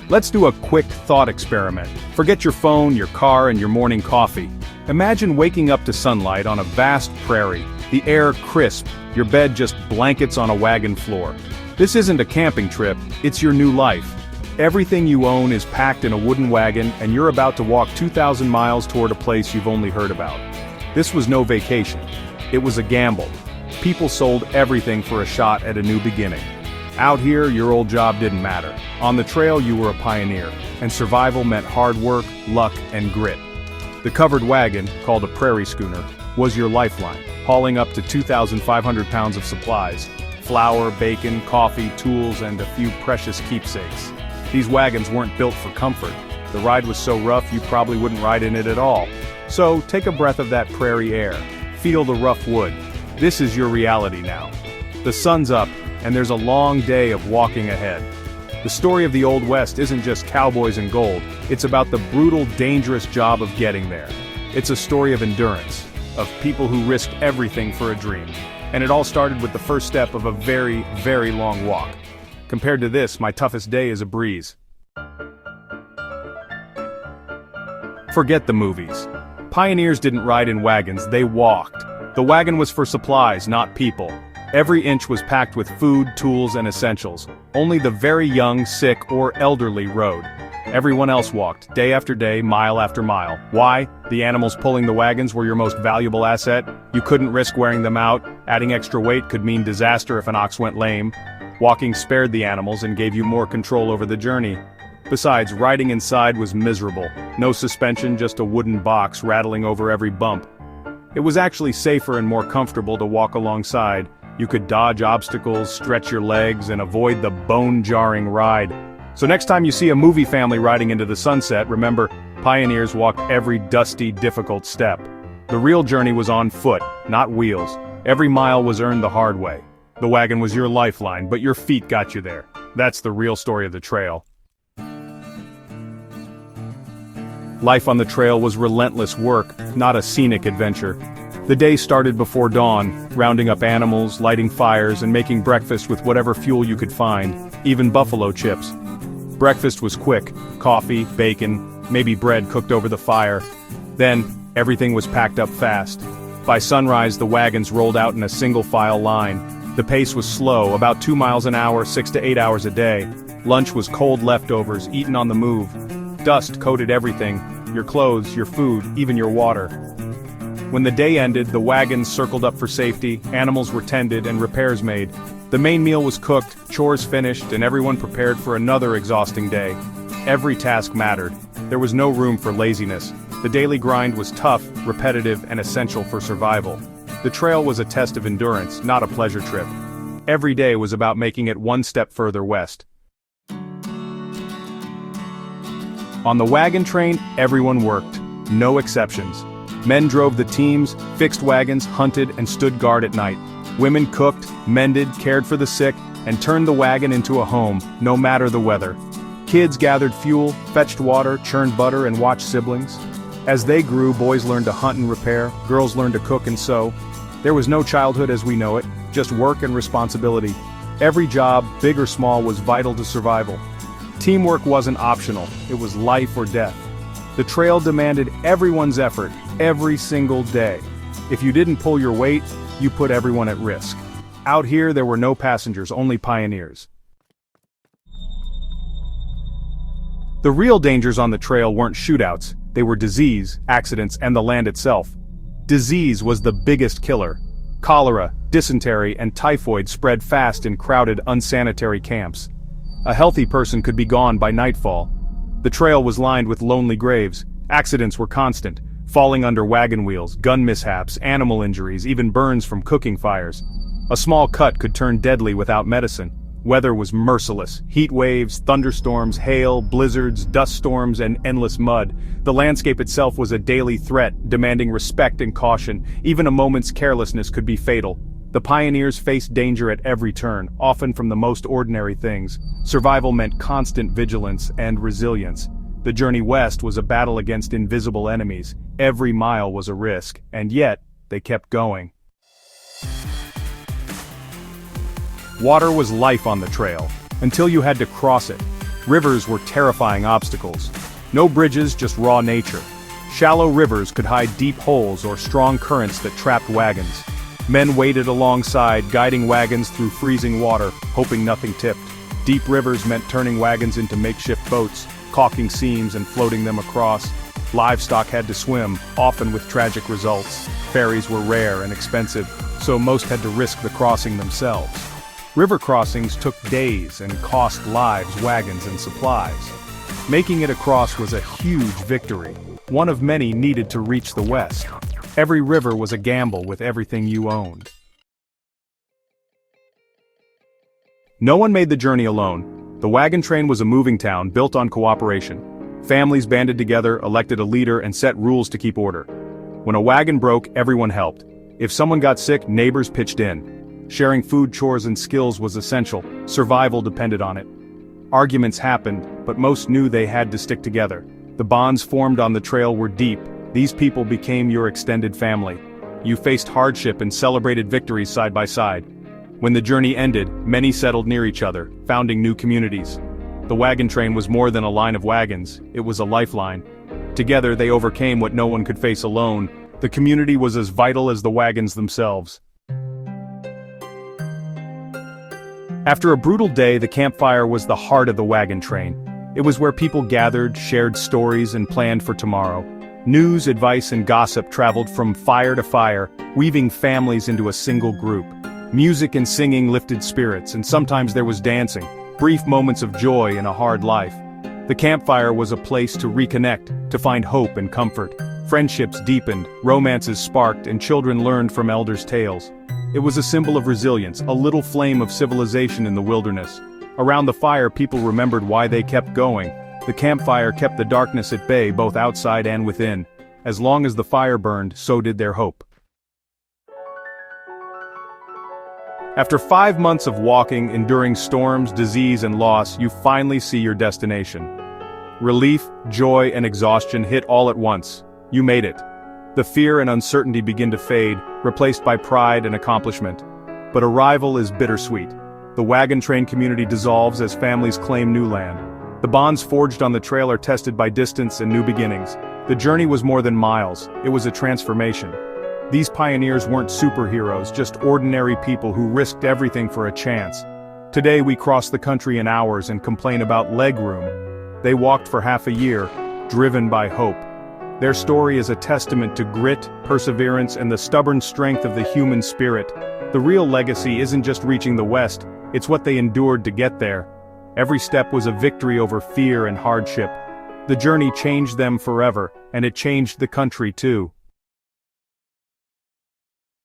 Let's do a quick thought experiment. Forget your phone, your car, and your morning coffee. Imagine waking up to sunlight on a vast prairie, the air crisp, your bed just blankets on a wagon floor. This isn't a camping trip, it's your new life. Everything you own is packed in a wooden wagon, and you're about to walk 2,000 miles toward a place you've only heard about. This was no vacation. It was a gamble. People sold everything for a shot at a new beginning. Out here, your old job didn't matter. On the trail, you were a pioneer, and survival meant hard work, luck, and grit. The covered wagon, called a prairie schooner, was your lifeline, hauling up to 2,500 pounds of supplies: flour, bacon, coffee, tools, and a few precious keepsakes. These wagons weren't built for comfort. The ride was so rough you probably wouldn't ride in it at all. So take a breath of that prairie air. Feel the rough wood. This is your reality now. The sun's up, and there's a long day of walking ahead. The story of the Old West isn't just cowboys and gold, it's about the brutal, dangerous job of getting there. It's a story of endurance, of people who risked everything for a dream. And it all started with the first step of a very, very long walk. Compared to this, my toughest day is a breeze. Forget the movies. Pioneers didn't ride in wagons, they walked. The wagon was for supplies, not people. Every inch was packed with food, tools, and essentials. Only the very young, sick, or elderly rode. Everyone else walked, day after day, mile after mile. Why? The animals pulling the wagons were your most valuable asset. You couldn't risk wearing them out. Adding extra weight could mean disaster if an ox went lame. Walking spared the animals and gave you more control over the journey. Besides, riding inside was miserable. No suspension, just a wooden box rattling over every bump. It was actually safer and more comfortable to walk alongside. You could dodge obstacles, stretch your legs, and avoid the bone-jarring ride. So next time you see a movie family riding into the sunset, remember, pioneers walked every dusty, difficult step. The real journey was on foot, not wheels. Every mile was earned the hard way. The wagon was your lifeline, but your feet got you there. That's the real story of the trail. Life on the trail was relentless work, not a scenic adventure. The day started before dawn, rounding up animals, lighting fires, and making breakfast with whatever fuel you could find, even buffalo chips. Breakfast was quick: coffee, bacon, maybe bread cooked over the fire. Then, everything was packed up fast. By sunrise, the wagons rolled out in a single-file line. The pace was slow, about 2 miles an hour, 6 to 8 hours a day. Lunch was cold leftovers, eaten on the move. Dust coated everything: your clothes, your food, even your water. When the day ended, the wagons circled up for safety, animals were tended, and repairs made. The main meal was cooked, chores finished, and everyone prepared for another exhausting day. Every task mattered. There was no room for laziness. The daily grind was tough, repetitive, and essential for survival. The trail was a test of endurance, not a pleasure trip. Every day was about making it one step further west. On the wagon train, everyone worked. No exceptions. Men drove the teams, fixed wagons, hunted, and stood guard at night. Women cooked, mended, cared for the sick, and turned the wagon into a home, no matter the weather. Kids gathered fuel, fetched water, churned butter, and watched siblings. As they grew, boys learned to hunt and repair, girls learned to cook and sew. There was no childhood as we know it, just work and responsibility. Every job, big or small, was vital to survival. Teamwork wasn't optional, it was life or death. The trail demanded everyone's effort, every single day. If you didn't pull your weight, you put everyone at risk. Out here, there were no passengers, only pioneers. The real dangers on the trail weren't shootouts, they were disease, accidents, and the land itself. Disease was the biggest killer. Cholera, dysentery, and typhoid spread fast in crowded, unsanitary camps. A healthy person could be gone by nightfall. The trail was lined with lonely graves. Accidents were constant: falling under wagon wheels, gun mishaps, animal injuries, even burns from cooking fires. A small cut could turn deadly without medicine. Weather was merciless: heat waves, thunderstorms, hail, blizzards, dust storms, and endless mud. The landscape itself was a daily threat, demanding respect and caution. Even a moment's carelessness could be fatal. The pioneers faced danger at every turn, often from the most ordinary things. Survival meant constant vigilance and resilience. The journey west was a battle against invisible enemies. Every mile was a risk, and yet, they kept going. Water was life on the trail, until you had to cross it. Rivers were terrifying obstacles. No bridges, just raw nature. Shallow rivers could hide deep holes or strong currents that trapped wagons. Men waded alongside, guiding wagons through freezing water, hoping nothing tipped. Deep rivers meant turning wagons into makeshift boats, caulking seams and floating them across. Livestock had to swim, often with tragic results. Ferries were rare and expensive, so most had to risk the crossing themselves. River crossings took days and cost lives, wagons, and supplies. Making it across was a huge victory, one of many needed to reach the west. Every river was a gamble with everything you owned. No one made the journey alone. The wagon train was a moving town built on cooperation. Families banded together, elected a leader, and set rules to keep order. When a wagon broke, everyone helped. If someone got sick, neighbors pitched in. Sharing food, chores, and skills was essential. Survival depended on it. Arguments happened, but most knew they had to stick together. The bonds formed on the trail were deep. These people became your extended family. You faced hardship and celebrated victories side by side. When the journey ended, many settled near each other, founding new communities. The wagon train was more than a line of wagons, it was a lifeline. Together they overcame what no one could face alone. The community was as vital as the wagons themselves. After a brutal day, the campfire was the heart of the wagon train. It was where people gathered, shared stories, and planned for tomorrow. News, advice, and gossip traveled from fire to fire, weaving families into a single group. Music and singing lifted spirits, and sometimes there was dancing, brief moments of joy in a hard life. The campfire was a place to reconnect, to find hope and comfort. Friendships deepened, romances sparked, and children learned from elders' tales. It was a symbol of resilience, a little flame of civilization in the wilderness. Around the fire, people remembered why they kept going. The campfire kept the darkness at bay, both outside and within. As long as the fire burned, so did their hope. After 5 months of walking, enduring storms, disease, and loss, you finally see your destination. Relief, joy, and exhaustion hit all at once. You made it. The fear and uncertainty begin to fade, replaced by pride and accomplishment. But arrival is bittersweet. The wagon train community dissolves as families claim new land. The bonds forged on the trail are tested by distance and new beginnings. The journey was more than miles, it was a transformation. These pioneers weren't superheroes, just ordinary people who risked everything for a chance. Today we cross the country in hours and complain about leg room. They walked for half a year, driven by hope. Their story is a testament to grit, perseverance, and the stubborn strength of the human spirit. The real legacy isn't just reaching the West, it's what they endured to get there. Every step was a victory over fear and hardship. The journey changed them forever, and it changed the country too.